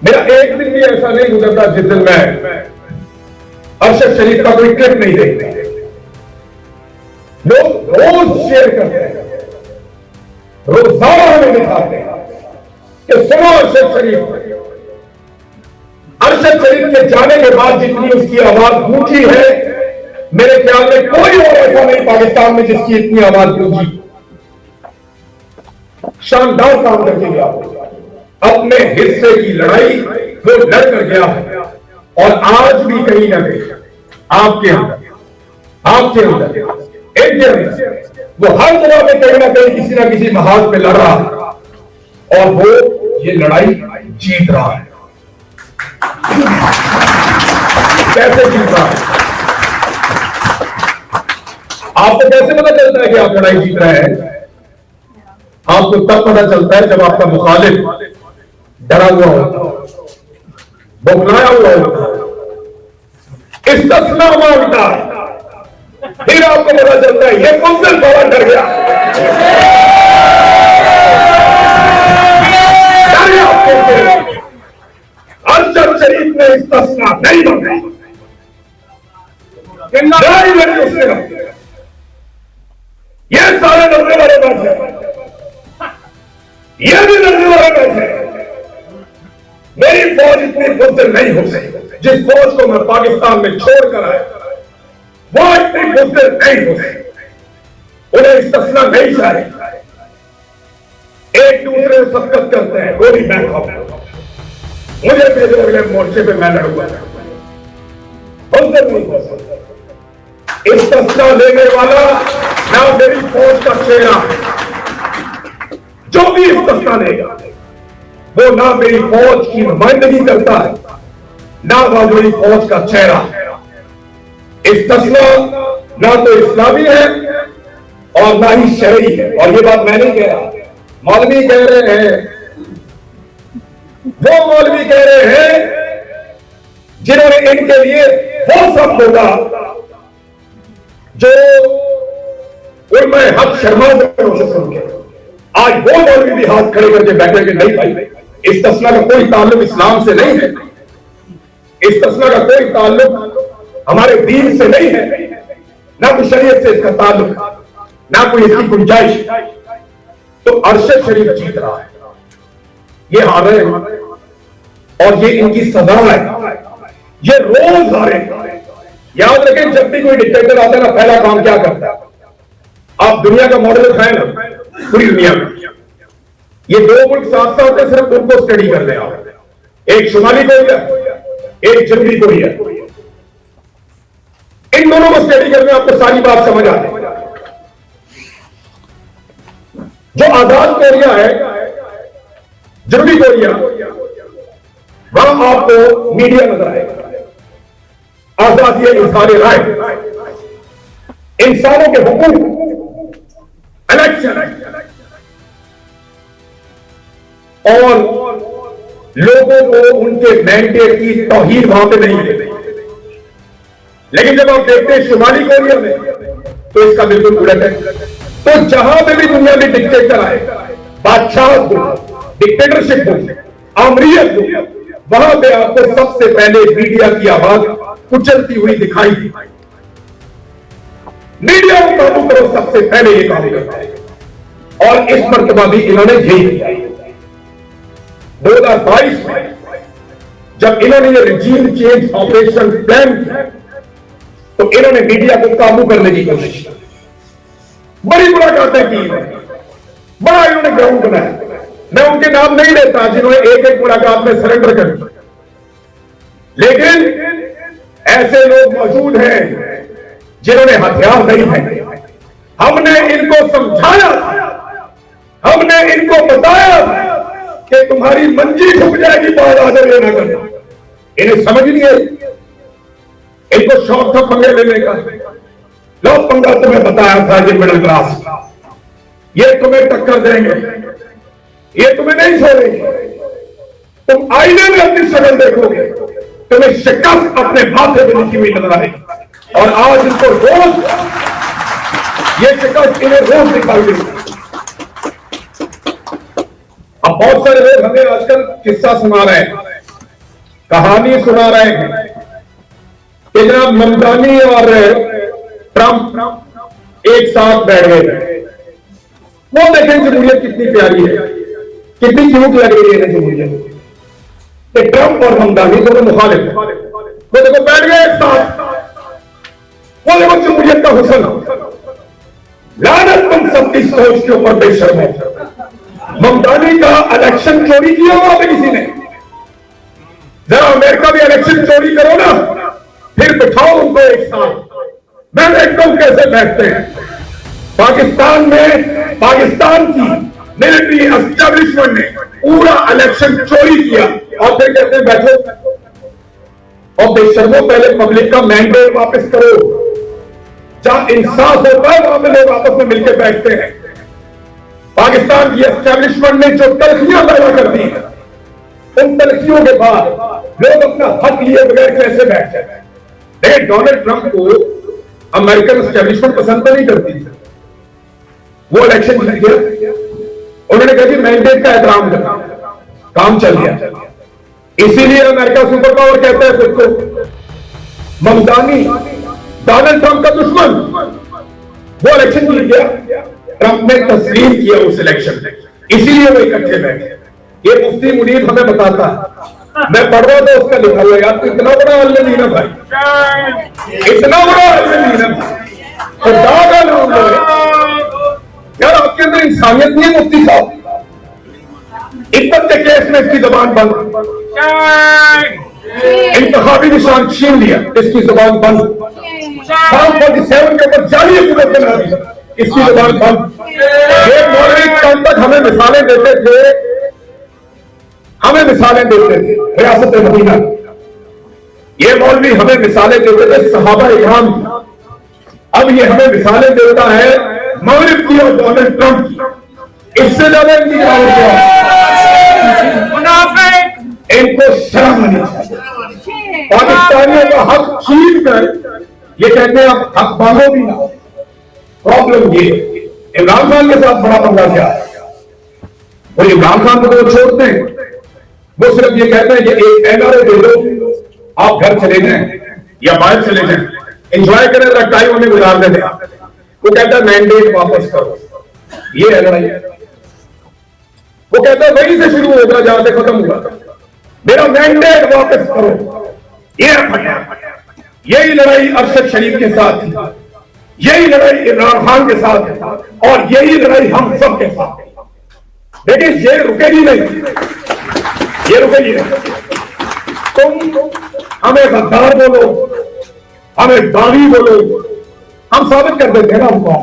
मेरा एक दिन भी ऐसा नहीं गुजरता जिस दिन मैं अरशद शरीफ का कोई क्लिप नहीं देखता। लोग रोज शेयर करते हैं, रोजाना हमें दिखाते हैं कि सुनो अरशद शरीफ। अरशद शरीफ के जाने के बाद जितनी उसकी आवाज गूंजी है, मेरे ख्याल में कोई और ऐसा नहीं पाकिस्तान में जिसकी इतनी आवाज गूंजी। शानदार काम करके गया, अपने हिस्से की लड़ाई वो लड़ कर गया है। और आज भी कहीं ना कहीं आपके अंदर इनके अंदर वो हर जगह में कहीं ना कहीं किसी ना किसी महाज पे लड़ रहा है और वो ये लड़ाई जीत रहा है। कैसे जीत रहा है? आपको कैसे पता चलता है कि आप लड़ाई जीत रहे हैं? आपको तब पता चलता है जब आपका मुखालिफ डरा हुआ होता है, बौखलाया हुआ होता है, इस्तिस्ना मांगता है, फिर आपको पता चलता है ये मुंजिल बड़ा डर गया, अरशद शरीफ ने इस्तिस्ना नहीं मांगा, उसने ये सारे डरने वाले बैठे, ये भी डरने वाले बैठे। मेरी फौज इतनी बुज़दिल नहीं हो सकती, जिस फौज को मैं पाकिस्तान में छोड़कर आया वो इतनी बुज़दिल नहीं हो सकती। उन्हें इस्तिस्ना नहीं चाहिए। एक दूसरे से सबकत करते हैं, गोली बैक हो, मुझे भेजो अगले मोर्चे पे मैं लड़ूंगा। बुज़दिल नहीं हो सकती। इस्तिस्ना लेने वाला ना मेरी फौज का चेहरा है, जो भी इस्तिस्ना लेगा वो ना मेरी फौज की नुमाइंदगी करता है, ना वो मेरी फौज का चेहरा है। इस्तिस्ना ना तो इस्लामी है और ना ही शरई है। और ये बात मैं नहीं कह रहा, मौलवी कह रहे हैं, वो मौलवी कह रहे हैं जिन्होंने इनके लिए वो सब बोला जो उनमें हक शर्मा से सुन के आज वो मौलवी भी हाथ खड़े करके बैठे कि नहीं भाई, इस्तिस्ना का कोई ताल्लुक इस्लाम से नहीं है, इस्तिस्ना का कोई ताल्लुक हमारे दीन से नहीं है, ना कोई शरीयत से इसका ताल्लुक, ना कोई इसकी गुंजाइश। तो अरशद शरीफ जीत रहा है, ये हार रहे हैं और ये इनकी सजा है, ये रोज हारे। याद रखें, जब भी कोई डिक्टेटर आता है ना, पहला काम क्या करता है? आप दुनिया का मॉडल उठाए ना, पूरी दुनिया में ये दो मुल्क साथ साथ है, सिर्फ उनको स्टडी कर लें आप। एक शुमाली कोरिया, एक जनूबी कोरिया, इन दोनों को स्टडी करने आपको सारी बात समझ आ जाए। जो आजाद कोरिया है, जनूबी कोरिया, वहां आपको मीडिया नजर आएगा, आजादी इज़हार राय, इंसानों के हुकूक, इलेक्शन और लोगों को उनके मैंडेट की तौहीन वहां पे नहीं मिलेगी। लेकिन जब आप देखते हैं शुमाली कोरिया में, तो इसका बिल्कुल उलट है। तो जहां पे भी दुनिया में डिक्टेटर आए, बादशाह हो, डिक्टेटरशिप हो, आमरीयत हो, वहां पे आपको सबसे पहले मीडिया की आवाज कुचलती हुई दिखाई दी। मीडिया को काबू करो, सबसे पहले ये काम करता है और इस मर्तबा भी इन्होंने यही किया। 2022 में जब इन्होंने ये रिजीम चेंज ऑपरेशन प्लान किया, तो इन्होंने मीडिया को काबू करने की कोशिश की। बड़ी मुलाकातें की, बड़ा इन्होंने ग्राउंड बनाया। मैं उनके नाम नहीं लेता जिन्होंने एक एक मुलाकात में सरेंडर कर दिया, लेकिन ऐसे लोग मौजूद हैं जिन्होंने हथियार नहीं फेंके। हमने इनको समझाया, हमने इनको बताया कि तुम्हारी मंजी झुक जाएगी, बाहर आदर लेना करना। इन्हें समझ नहीं आई, इनको शौक था पंगे लेने का। लो पंगा तुम्हें बताया था, ये मिडिल क्लास, ये तुम्हें टक्कर देंगे, ये तुम्हें नहीं छोड़ेंगे। तुम आईने में अपनी शक्ल देखोगे, तुम्हें शिकस्त अपने माथे पे लिखी हुई नजर आएगी। और आज इनको रोज ये शिकस्त इन्हें रोज दिखाई देगी। अब बहुत सारे लोग हमें आजकल किस्सा सुना रहे हैं कहानी सुना रहे हैं कि जनाब ममतानी और ट्रंप एक साथ बैठ गए। वो देखें जमहूरियत कितनी प्यारी है, कितनी क्यूट लग रही है जमहूरियत। ट्रंप और ममतानी दोनों मुखालिफ हैं, वो देखो बैठ गए एक साथ। वो देखो जमहूरियत का हुस्न। लानत तुम सबकी सोच के ऊपर बेशर्म है। ममतानी का इलेक्शन चोरी किया वहां पे किसी ने। जरा अमेरिका भी इलेक्शन चोरी करो ना, फिर बिठाओ उनको एक साथ। मैं देखता हूं कैसे बैठते हैं। पाकिस्तान में पाकिस्तान की मिलिट्री एस्टेब्लिशमेंट ने पूरा इलेक्शन चोरी किया और फिर कहते हैं बैठो। और बेशर्मो, पहले पब्लिक का मैंडेट वापस करो। जहां इंसाफ होता है वहां पे लोग आपस में मिलकर बैठते हैं। पाकिस्तान की एस्टेब्लिशमेंट ने जो तलखियां पैदा कर दी हैं, उन तलखियों के बाद लोग अपना हक लिए बगैर कैसे बैठ जाए। लेकिन डोनाल्ड ट्रंप को अमेरिकन एस्टेब्लिशमेंट पसंद तो नहीं करती। वो इलेक्शन जीत गया, उन्होंने कहा कि मैंडेट का एहतराम करना, काम चल गया। इसीलिए अमेरिका सुपर पावर कहता है खुद को। ममतानी डोनाल्ड ट्रंप का दुश्मन, वो इलेक्शन जीत गया, ट्रंप ने तस्लीम किया उस इलेक्शन में, इसीलिए वो इकट्ठे बैठे। ये मुफ्ती मुनीर हमें बताता है, मैं पढ़ रहा था उसका लिखा हुआ, यार तो इतना बड़ा अल्लाह दीना भाई, इतना बड़ा अल्लाह दीना तो दागा नाम यार, आपके अंदर इंसानियत नहीं है मुफ्ती साहब। इज्जत के केस में इसकी जबान बंद, इंतखाबी निशान छीन लिया, इसकी जबान बंद। साल 47 के ऊपर जाली हुकूमत बना दी, इसकी जबान बंद। ये मौलवी कल तक हमें मिसालें देते थे, रियासत मदीना। ये मौलवी हमें मिसालें देते थे सहाबा इकराम। अब ये हमें मिसालें देता है मगरिब की और डोनाल्ड ट्रंप की। इससे ज्यादा इनकी इनको शर्म आनी चाहिए। पाकिस्तानियों का हक छीन कर ये कहते हैं अब हक मांगो भी ना। प्रॉब्लम ये इमरान खान के साथ बड़ा पंगा क्या है। वो इमरान खान को तो छोड़ते हैं, वो सिर्फ ये कहते हैं कि एक एनआरए दे दो, आप घर चले जाएं या बाहर चले जाएं, एंजॉय करें, टाइम उन्हें गुजार दें। वो कहता है मैंडेट वापस करो, ये है लड़ाई। वो कहता है वहीं से शुरू होगा जहां से खत्म हुआ, मेरा मैंडेट वापस करो। ये यही लड़ाई अरशद शरीफ के साथ थी, यही लड़ाई इमरान खान के साथ है और यही लड़ाई हम सब के साथ है। लेकिन ये रुकेगी नहीं, ये रुकेगी नहीं। तुम हमें गद्दार बोलो, हमें दागी बोलो, हम साबित कर देते हैं ना हमको।